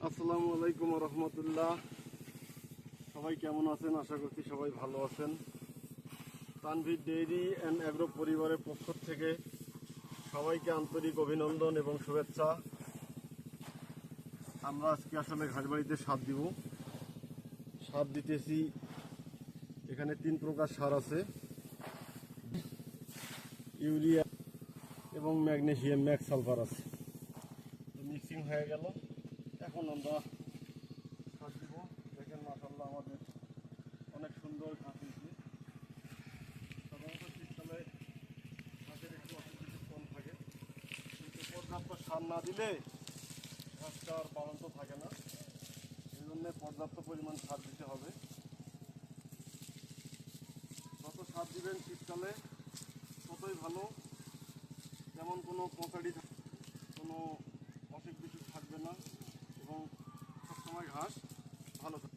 আসসালামু আলাইকুম রহমতুল্লাহ। সবাই কেমন আছেন? আশা করছি সবাই ভালো আছেন। তানভীর ডেইরি অ্যান্ড অ্যাগ্রো পরিবারের পক্ষ থেকে সবাইকে আন্তরিক অভিনন্দন এবং শুভেচ্ছা। আমরা আজকে আসলে ঘাসবাড়িতে সার দিব। সার দিতেছি, এখানে 3 প্রকার সার আছে, ইউরিয়া এবং ম্যাগনেসিয়াম ম্যাক্স সালফার আছে। মিক্সিং হয়ে গেল, এখন আমরা ঘাস দিব। দেখেন মাশাআল্লাহ আমাদের অনেক সুন্দর ঘাস হয়েছে। সাধারণত শীতকালে ঘাসের একটু অসুবিধা কম থাকে, কিন্তু পর্যাপ্ত সার না দিলে ঘাসটা আর বাড়ন্ত থাকে না। এই জন্য পর্যাপ্ত পরিমাণ সার দিতে হবে। যত সার দিবেন শীতকালে ততই ভালো। যেমন কোনো পচাড়ি, কোনো অসুখ বিসুখ থাকবে না এবং সবসময় ঘাস ভালো থাকবে।